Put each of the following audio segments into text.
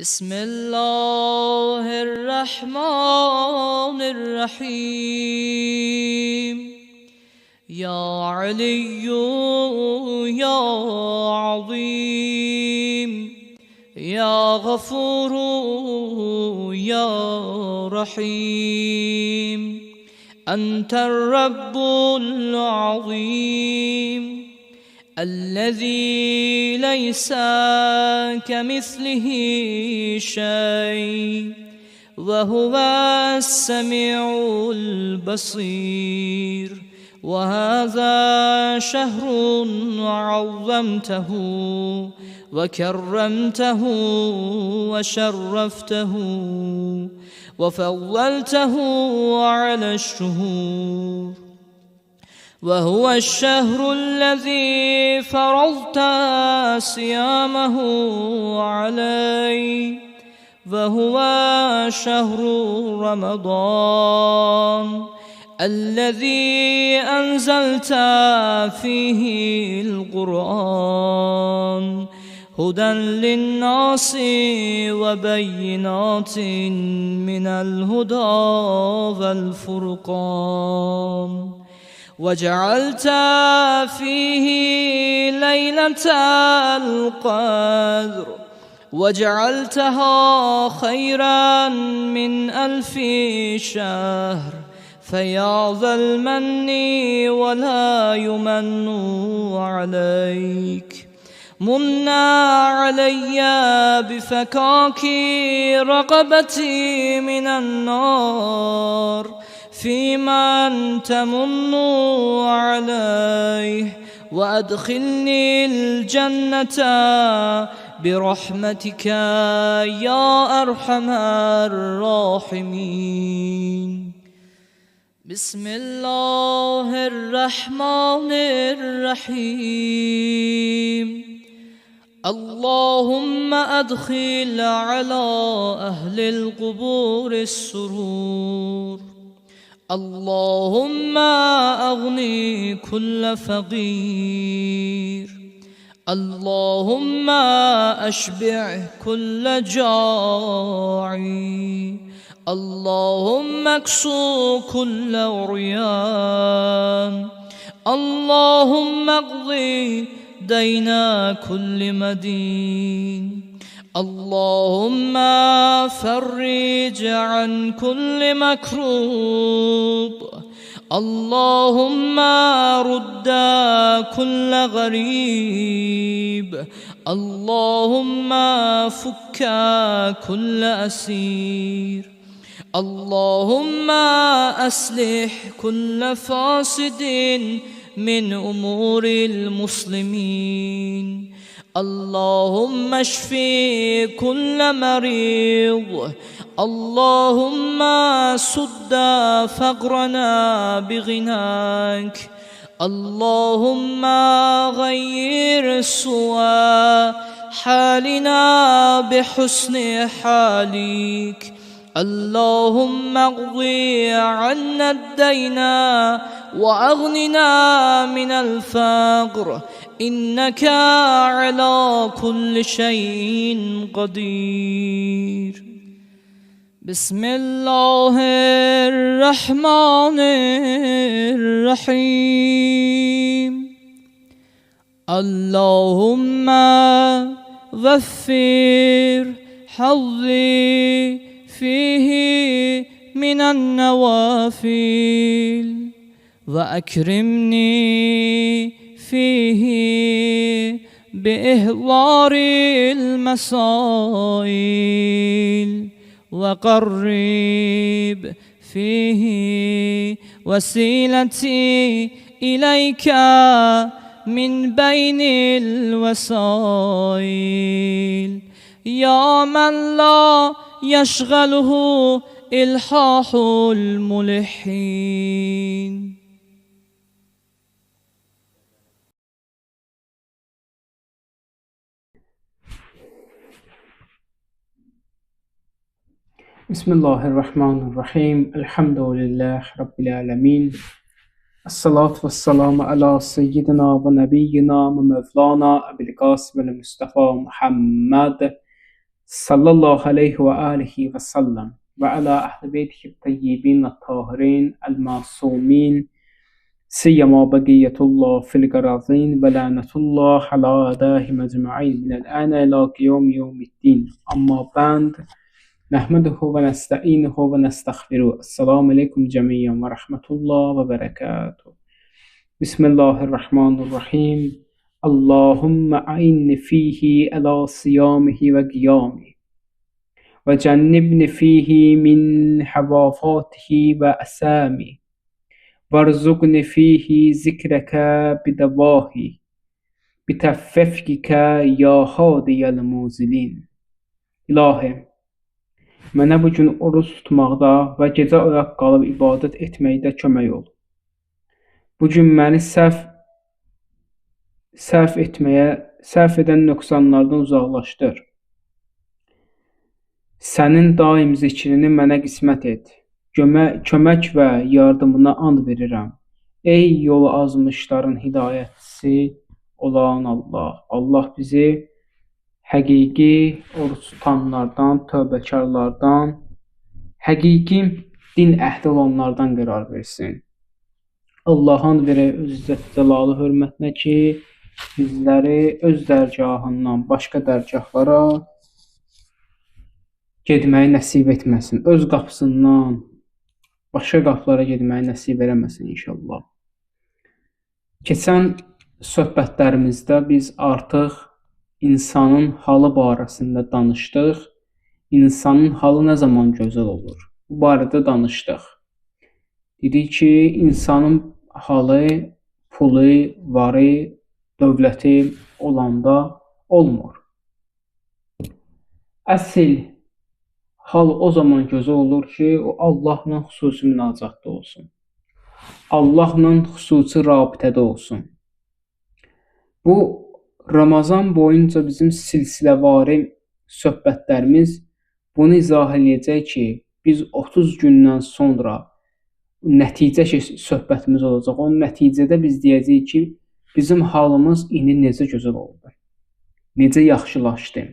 بسم الله الرحمن الرحيم. يا علي يا عظيم يا غفور يا رحيم، أنت الرب العظيم الذي ليس كمثله شيء، وهو السميع البصير. وهذا شهر عظمته وكرمته وشرفته وفضلته على الشهور، وهو الشهر الذي فرضت صيامه علي، وهو شهر رمضان الذي أنزلت فيه القرآن هدى للناس وبينات من الهدى والفرقان، وجعلت فيه ليلة القدر وجعلتها خيرا من 1000 شهر. فيا ذا المن ولا يمن عليك، منا علي بفكاك رقبتي من النار فيمن تمن عليه، وأدخلني الجنة برحمتك يا أرحم الراحمين. بسم الله الرحمن الرحيم. اللهم أدخل على أهل القبور السرور، اللهم أغني كل فقير، اللهم أشبع كل جاعي، اللهم اكسو كل عريان، اللهم اقضي دين كل مدين، اللهم فرج عن كل مكروب، اللهم رد كل غريب، اللهم فك كل أسير، اللهم أصلح كل فاسد من أمور المسلمين، اللهم اشفي كل مريض، اللهم سد فقرنا بغناك، اللهم غير سوء حالنا بحسن حالك، اللهم اقضي عنا الدين وأغننا من الفقر، إنك على كل شيء قدير. بسم الله الرحمن الرحيم. اللهم وفر حظي فيه من النوافل، وأكرمني فيه بإحضار المسائل، وقرب فيه وسيلتي إليك من بين الوسائل، يا من لا يشغله إلحاح الملحين. بسم الله الرحمن الرحيم الحمد لله رب العالمين الصلاة والسلام على سيدنا ونبينا ومولانا أبي القاسم المصطفى محمد صلى الله عليه وآله وسلم وعلى أهل بيته الطيبين الطاهرين المعصومين سيما بقية الله في الأراضين ولعنة الله على أعدائهم أجمعين من الآن إلى يوم الدين. أما بعد نحمده ونستعينه ونستغفره. السلام عليكم جميعا ورحمة الله وبركاته. بسم الله الرحمن الرحيم. اللهم أعني فيه على صيامه وقيامه وجنبني فيه من حوافاته وأسامه وارزقني فيه ذكرك بدواه بتففكك يا هادي الموزلين. İlahi, mənə bu gün oruç tutmaqda və gecə oyaq qalıb ibadət etməkdə kömək ol. Bu gün məni sərf edən nöqsanlardan uzaqlaşdır. Sənin daim zikrini mənə qismət et. Kömək və yardımına and verirəm. Ey yolu azmışların hidayətçisi olan Allah. Allah bizi həqiqi oruç tutanlardan, tövbəkarlardan, həqiqi din əhli olanlardan qərar versin. Allah'ın verə öz izzət cəlalı hörmətinə ki, bizləri öz dərgahından başqa dərgahlara getməyi nəsib etməsin. Öz qapısından başqa qapılara getməyi nəsib eləməsin inşallah. Keçən söhbətlərimizdə biz artıq İnsanın halı barəsində danışdıq. İnsanın halı nə zaman gözəl olur? Bu barədə danışdıq. Dedik ki, insanın halı, pulu, varı, dövləti olanda olmur. Əsl hal o zaman gözəl olur ki, o Allahla xüsusi münacatda olsun. Allahla xüsusi rabitədə olsun. Bu Ramazan boyunca bizim silsiləvari söhbətlərimiz bunu izah eləyəcək ki, biz 30 gündən sonra nəticə söhbətimiz olacaq. O nəticədə biz deyəcəyik ki, bizim halımız indi necə gözəl oldu, necə yaxşılaşdı.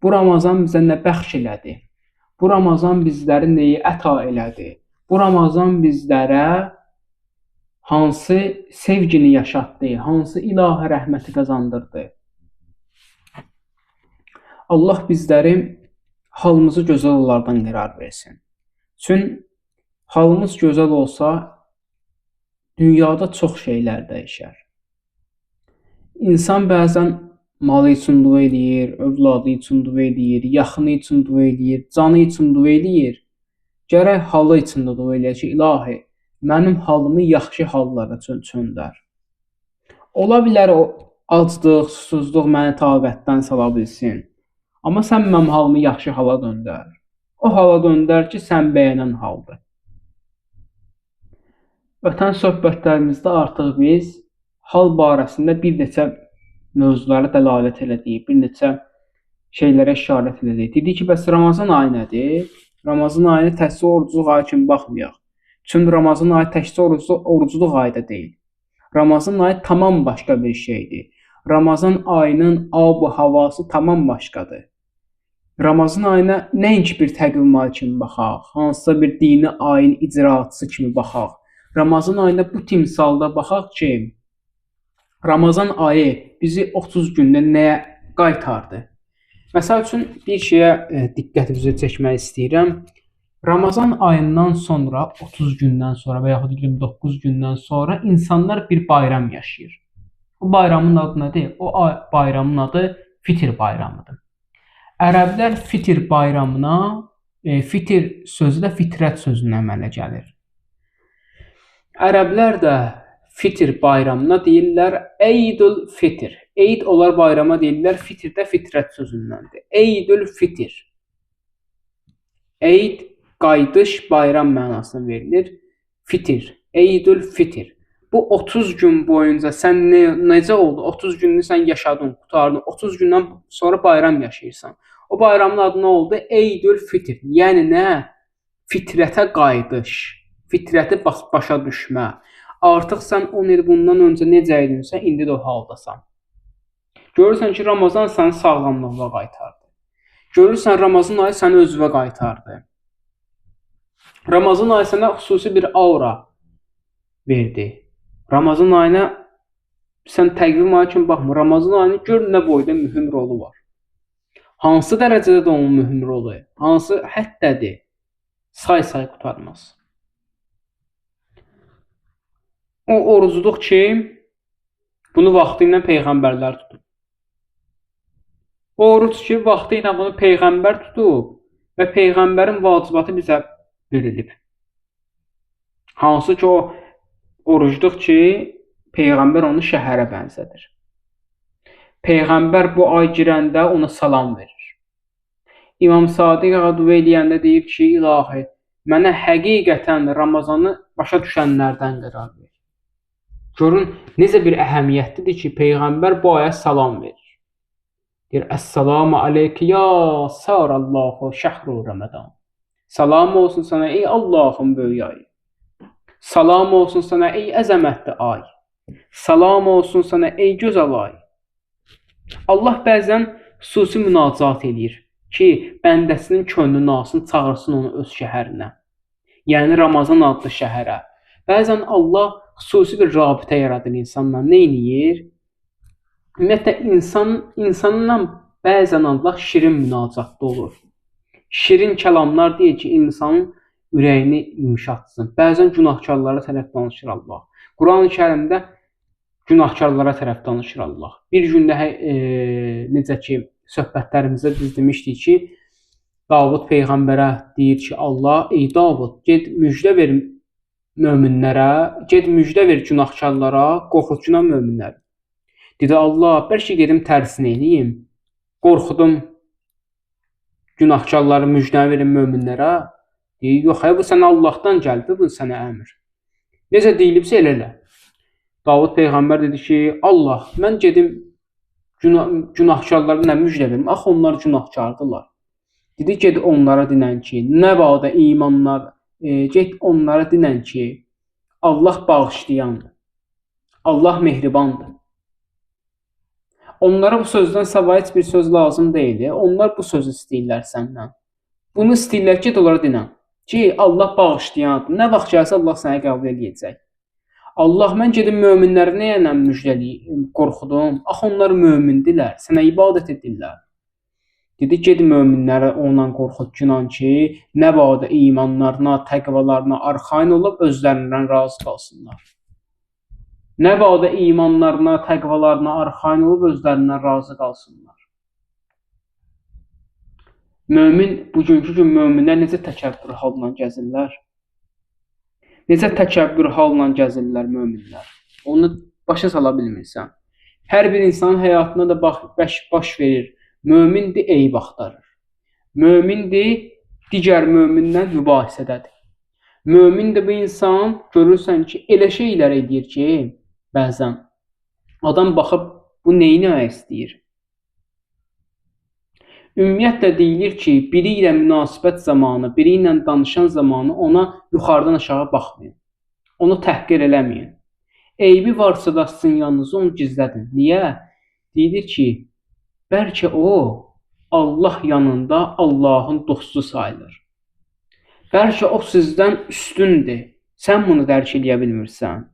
Bu Ramazan bizə nə bəxş elədi? Bu Ramazan bizləri nəyi əta elədi? Bu Ramazan bizlərə hansı sevgini yaşatdı, hansı ilahi rəhməti qazandırdı? Allah bizləri halımızı gözəl olanlardan qərar versin. Çünki halımız gözəl olsa, dünyada çox şeylər dəyişər. İnsan bəzən malı üçün dua eləyir, övladı üçün dua eləyir, yaxını üçün dua eləyir, canı üçün dua eləyir. Gərək halı üçün də dua eləyir ki, ilahi, mənim halımı yaxşı hallara çöndər. Ola bilər o aclıq, susuzluq məni taqətdən sala bilsin. Amma sən mənim halımı yaxşı hala döndər. O hala döndər ki, sən bəyənən haldır. Ötən söhbətlərimizdə artıq biz hal barəsində bir neçə mövzulara dəlalət elədik, bir neçə şeylərə işarət elədik. Dedik ki, bəs Ramazan ayı nədir? Ramazan ayını təkcə orucluq ayı kimi baxmayaq. Çünki Ramazan ayı təkcə orucluq ayı da deyil. Ramazan ayı tamam başqa bir şeydir. Ramazan ayının ab-ı havası tamam başqadır. Ramazan ayına nəinki bir təqvim ayı kimi baxaq, hansısa bir dini ayın icraatçısı kimi baxaq. Ramazan ayına bu timsalda baxaq ki, Ramazan ayı bizi 30 gündə nəyə qaytardı? Məsəl üçün bir şeyə diqqətinizi çəkmək istəyirəm. Ramazan ayından sonra 30 gündən sonra və yaxud 29 gündən sonra insanlar bir bayram yaşayır. Bu bayramın adı nədir? O bayramın adı Fitr bayramıdır. Ərəblər Fitr bayramına, Fitr sözü də fitrət sözündən əmələ gəlir. Ərəblər də Fitr bayramına deyirlər Eydül Fitr. Eyd onlar bayrama deyirlər, Fitr də fitrət sözündəndir. Eydül Fitr. Eid qayıdış, bayram mənasına verilir. Fitr, Eidül Fitr. Bu 30 gün boyunca sən necə oldu? 30 gününü sən yaşadın, qurtardın. 30 gündən sonra bayram yaşayırsan. O bayramın adı nə oldu? Eidül Fitr. Yəni nə? Fitrətə qayıdış, fitrəti başa düşmə. Artıq sən 10 il bundan öncə necə idinsə, indi də o haldasan. Görürsən ki, Ramazan səni sağlamlığa qaytardı. Görürsən, Ramazan ayı səni özünə qaytardı. Ramazan ayı sənə xüsusi bir aura verdi. Ramazan ayına sən təqvim ayı kimi baxma. Ramazan ayının gör nə boyda mühüm rolu var. Hansı dərəcədə də onun mühüm rolu? Hansı həddədir? Say qurtarmaz. O orucluq ki, bunu vaxtı ilə peyğəmbərlər tutub. O oruc ki, vaxtı ilə bunu peyğəmbər tutub və peyğəmbərin vacibatı bizə verilib. Hansı ki, o orucluq ki, peyğəmbər onu şəhərə bənzədir. Peyğəmbər bu ay girəndə ona salam verir. İmam Sadiq Ağaduvey eləyəndə deyir ki, ilahi, mənə həqiqətən Ramazanı başa düşənlərdən qərar verir. Görün, necə bir əhəmiyyətlidir ki, peyğəmbər bu aya salam verir. Deyir, Əssalamu aleyki ya sarallahu şəhru Ramazan. Salam olsun sana ey Allahın böyük ayı. Salam olsun sana ey əzəmətli ay. Salam olsun sana ey gözəl ay. Allah bəzən xüsusi münacat edir ki, bəndəsinin könlünü alsın, çağırsın onu öz şəhərinə. Yəni Ramazan adlı şəhərə. Bəzən Allah xüsusi bir rabitə yaradır insanla. Nə edir? Ümumiyyətlə, insanla bəzən Allah şirin münacatda olur. Şirin kəlamlar deyir ki, insanın ürəyini yumşatsın. Bəzən günahkarlara tərəf danışır Allah. Quran-ı Kərimdə günahkarlara tərəf danışır Allah. Bir gündə necə ki, söhbətlərimizdə biz demişdik ki, Davud peyğəmbərə deyir ki, Allah, ey Davud, get müjdə ver möminlərə, get müjdə ver günahkarlara, qorxutcuna möminlərə. Dedi, Allah, bəlkə gedim tərsini eləyim, qorxudum günahkarları müjdəni verin möminlərə. Deyir, yox, bu sənə Allahdan gəldi, bu sənə əmr. Necə deyilibsə elə. Davud peyğəmbər dedi ki, Allah, mən gedim günahkarlara nə müjdə verim? Axı onlar günahkardırlar. Dedi, get onlara dinən ki, nə bağda imanlar, get onlara dinən ki, Allah bağışlayandır, Allah mehribandır. Onlara bu sözdən savayı heç bir söz lazım deyil. Onlar bu sözü istəyirlər səndən. Bunu istəyirlər ki, onlara dinən ki, Allah bağışlayandır. Nə vaxt gəlsə Allah sənə qəbul edəcək. Allah, mən gedim möminləri nəyənə müjdəliyim, qorxudum. Axı onlar mömindirlər, sənə ibadət edirlər. Dedi, ged möminləri ondan qorxutcunan ki, nə bağda imanlarına, təqvalarına arxayın olub özlərindən razı qalsınlar. Nə bağda imanlarına, təqvalarına arxayın olub özlərindən razı qalsınlar. Mömin, bugünkü gün möminlər necə təkəbbür halına gəzirlər? Necə təkəbbür halına gəzirlər möminlər? Onu başa sala bilmirsən. Hər bir insanın həyatına da baş verir. Mömindir, eyib axtarır. Mömindir, digər mömindən mübahisədədir. Mömindir bu insan, görürsən ki, elə şeylər edir ki, bəzən adam baxıb bu neyinəmək istəyir? Ümumiyyətlə deyilir ki, biri ilə münasibət zamanı, biri ilə danışan zamanı ona yuxarıdan aşağı baxmayın. Onu təhqir eləməyin. Eybi varsa da sizin yanınızda onu gizlədin. Niyə? Deyilir ki, bəlkə o, Allah yanında Allahın dostu sayılır. Bəlkə o sizdən üstündür. Sən bunu dərk eləyə bilmirsən.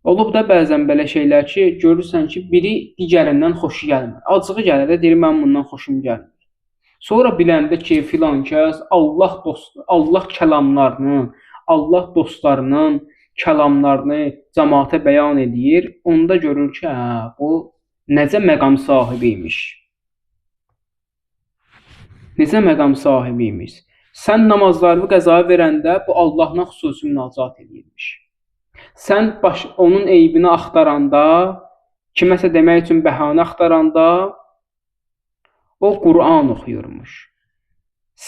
Olub da bəzən belə şeylər ki, görürsən ki, biri digərindən xoşu gəlmir. Acığı gəlir də deyir, mən bundan xoşum gəlmir. Sonra biləndə ki, filan kəs Allah kəlamlarını, Allah dostlarının kəlamlarını cəmaata bəyan edir. Onda görür ki, bu necə məqam sahibiymiş. Necə məqam sahibiymiş. Sən namazlarını qəzaya verəndə bu Allahla xüsusi münacat edirmiş. Sən onun eybini axtaranda, kiməsə demək üçün bəhanə axtaranda, O Quran oxuyurmuş.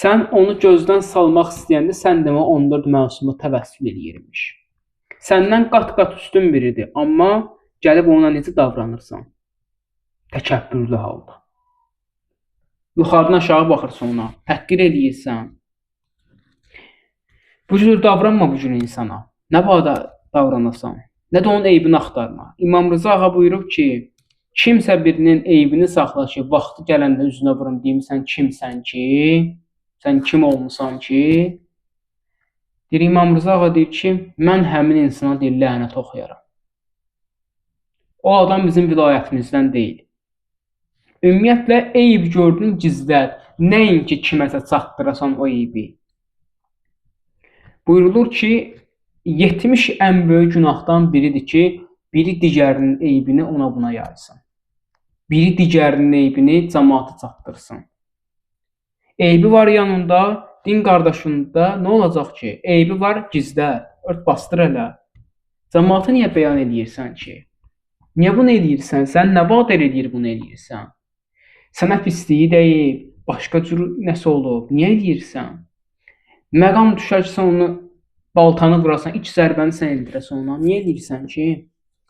Sən onu gözdən salmaq istəyəndə sən demə 14 məsuma təvəssül eləyirmiş. Səndən qat-qat üstün biridir, amma gəlib ona necə davranırsan? Təkəbbürlü halda. Yuxarıdan aşağı baxırsan ona, təhqir eləyirsən. Bu cür davranma bu cür insana. Nə bada davranasan, nə də onun eybini axtarma. İmam Rıza ağa buyurub ki, kimsə birinin eybini saxla ki, vaxtı gələndə üzünə vurum deyim, sən kimsən ki, sən kim olmusan ki? Deyir, İmam Rıza ağa deyir ki, mən həmin insana deyir, lənət oxuyaram. O adam bizim vilayətimizdən deyil. Ümumiyyətlə, eyb gördün gizlət, nəinki kiməsə çatdırasan o eybi. Buyurulur ki, 70 ən böyük günahdan biridir ki, biri digərinin eybini ona buna yaysın. Biri digərinin eybini cəmaata çatdırsın. Eybi var yanında, din qardaşında nə olacaq ki? Eybi var, gizlət, ört bastır elə. Cəmaata niyə bəyan edirsən ki? Niyə bunu edirsən? Sən nə vadər edir bunu edirsən? Sənə pisliyi deyib, başqa cür nəsə olub, niyə edirsən? Məqam düşər ki, sən onu baltanı vurasan, iç zərbəni sən eldirəsən ona, niyə edirsən ki?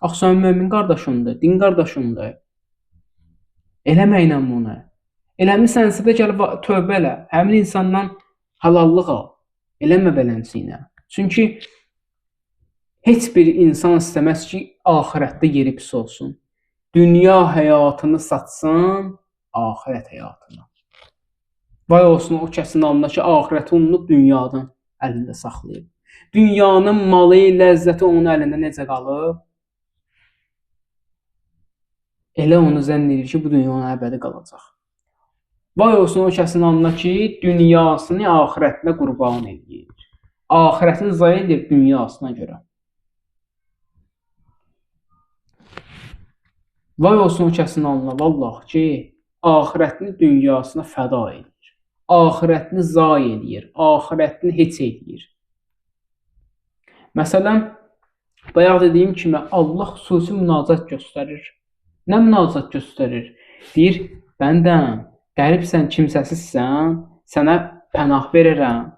Axı sən mömin qardaşındır, din qardaşındır. Eləməklə bunu. Eləmisənsə də gəl tövbə elə, həmin insandan halallıq al. Eləmə belənçiyinə. Çünki heç bir insan istəməz ki, axirətdə yeri pis olsun. Dünya həyatını satsın, axirət həyatını. Vay olsun o kəsin alnına ki, axirəti unudub dünyadan əlində saxlayıb. Dünyanın malı, ləzzəti onun əlində necə qalıb? Elə onu zənn edir ki, bu dünya ona əbədi qalacaq. Vay olsun o kəsin alnına ki, dünyasını axirətinə qurban edir. Axirətini zay edir dünyasına görə. Vay olsun o kəsin alnına, vallahi ki, axirətini dünyasına fəda edir. Axirətini zay edir, axirətini heç edir. Məsələn, bayaq dediyim kimi, Allah xüsusi münacat göstərir. Nə münacat göstərir? Deyir, bəndəm, qəribsən, kimsəsizsən, sənə pənah verərəm.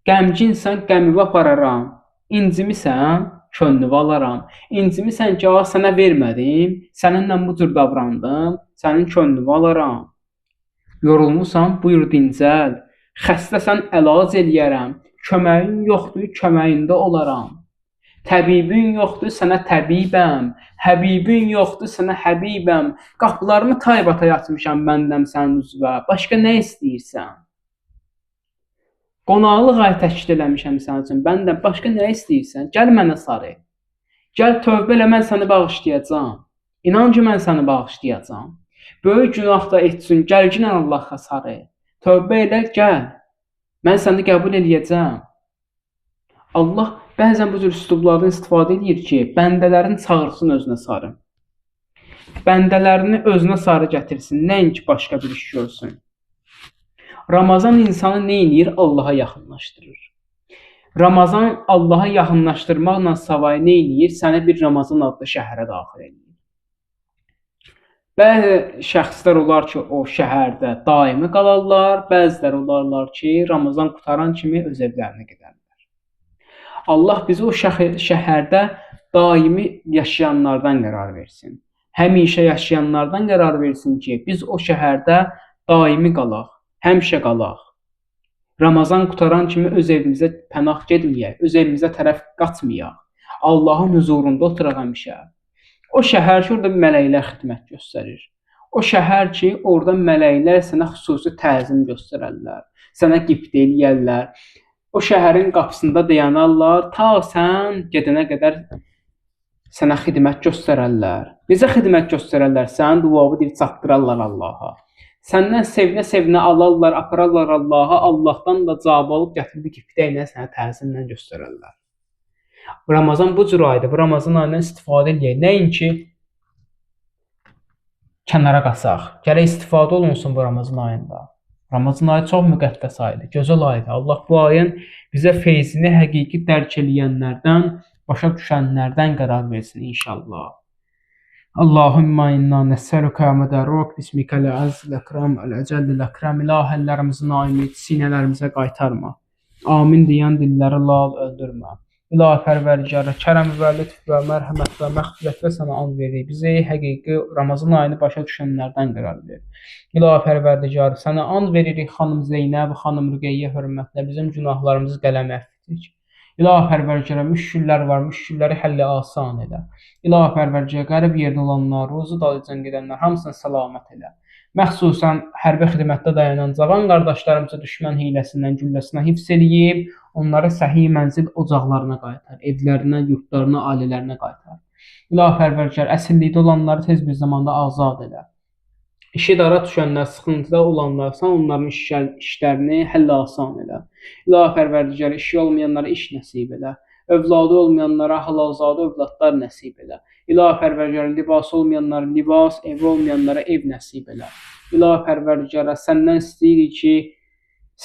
Qəmginsən, qəmimi apararam. İncimisən, könlünü alaram. İncimisən ki, sənə vermədim, səninlə bu cür davrandım, sənin könlünü alaram. Yorulmusan, buyur dincəl. Xəstəsən, əlac eləyərəm. Köməyin yoxdur, köməyində olaram. Təbibin yoxdur, sənə təbibəm. Həbibin yoxdur, sənə həbibəm. Qapılarımı taybata açmışam məndən sənin üzvə. Başqa nə istəyirsən? Qonaqlıq ayı təşkil eləmişəm sənin üçün. Bəndən başqa nə istəyirsən? Gəl mənə sarı. Gəl tövbə elə, mən səni bağışlayacağam. İnan ki, mən səni bağışlayacağam. Böyük günah da etsin, gəl ki, Allah'a sarı. Tövbə elə, gəl. Mən səni qəbul eləyəcəm. Allah bəzən bu cür üslublardan istifadə edir ki, bəndələrini çağırsın özünə sarı. Bəndələrini özünə sarı gətirsin, nəinki başqa bir iş görsün. Ramazan insanı nə edir? Allaha yaxınlaşdırır. Ramazan Allaha yaxınlaşdırmaqla savayı nə edir? Səni bir Ramazan adlı şəhərə daxil edir. Bəzi şəxslər olar ki, o şəhərdə daimi qalarlar, bəziləri olarlar ki, Ramazan qutaran kimi öz evlərinə gedərlər. Allah bizi o şəhərdə daimi yaşayanlardan qərar versin. Həmişə yaşayanlardan qərar versin ki, biz o şəhərdə daimi qalaq, həmişə qalaq. Ramazan qutaran kimi öz evimizə pənah getməyək, öz evimizə tərəf qaçmayaq. Allahın huzurunda oturaq həmişə. O şəhər ki, orada mələklər xidmət göstərir. O şəhər ki, orada mələklər sənə xüsusi təzim göstərərlər, sənə qift eləyərlər. O şəhərin qapısında dayanarlar, ta sən gedənə qədər sənə xidmət göstərərlər. Necə xidmət göstərərlər? Sənin duavı deyib çatdırarlar Allaha. Səndən sevinə-sevinə alarlar, apararlar Allaha. Allahdan da cavab alıb gətirib qiftə ilə sənə təzimlə göstərərlər. Ramazan bu cür aydır. Bu Ramazan ayından istifadə edək. Nəinki kənara qaçaq. Gərək istifadə olunsun bu Ramazan ayında. Ramazan ayı çox müqəddəs aydır, gözəl aydır. Allah bu ayın bizə feyzini həqiqi dərk eləyənlərdən, başa düşənlərdən qərar versin inşallah. Allahümme inna nes'eluke mədarruk bismikəl əzzil əkram əl-əcəllil əkram. İlahəllərimizin aimiyeti sinələrimizə qaytarma. Amin deyən dilləri lal öldürmə. İlahi Pərvərdigara, kərəm və lütf və mərhəmət və məğfirət və sənə and veririk. Bizi həqiqi Ramazan ayını başa düşənlərdən qərar ver. İlahi Pərvərdigara, sənə and veririk xanım Zeynəb, xanım Rüqeyyə hörmətlə bizim günahlarımızı qələmə əff etdik. İlahi Pərvərdigara, müşkillər var, müşkilləri həlli asan elə. İlahi Pərvərdigara, qərib yerdə olanlar, ruzu dalıcan gedənlər hamısını səlamət elə. Məxsusən hərbi xidmətdə dayanan cavan qardaşlarımızı düşmən hiləsindən, gülləsindən hifz eləyib, onları səhih mənzil ocaqlarına qaytar, evlərinə, yurtlarına, ailələrinə qaytar. İlahi Pərvərdigara, əsirlikdə olanları tez bir zamanda azad elə. İşi dara düşənlər, sıxıntıda olanlar, sən onların işlərini həlli asan elə. İlahi Pərvərdigara, işi olmayanlara iş nəsib elə. Övladı olmayanlara halalzadə övladlar nəsib elə. İlahi Pərvərdigara, libası olmayanlara libas, evi olmayanlara ev nəsib elə. İlahi Pərvərdigara, səndən istəyirik ki,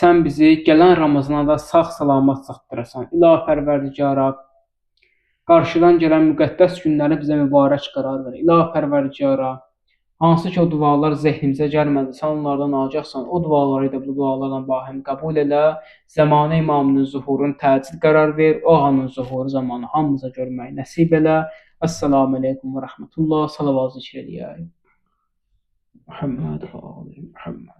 sən bizi gələn Ramazana da sağ-salamat çatdırasan. İlahi Pərvərdigara, qarşıdan gələn müqəddəs günləri bizə mübarək qərar ver. İlahi Pərvərdigara, hansı ki o dualar zehnimizə gəlmədi, sən onlardan alacaqsan, o duaları da bu dualarla bahəm qəbul elə, zəmanə imamının zuhurunu təcil qərar ver, o ağanın zuhuru zamanı hamımıza görməyi nəsib elə. Əssalamu aleykum və rəhmətullah, salavat zikr eləyək. Muhammed və ali Muhammed.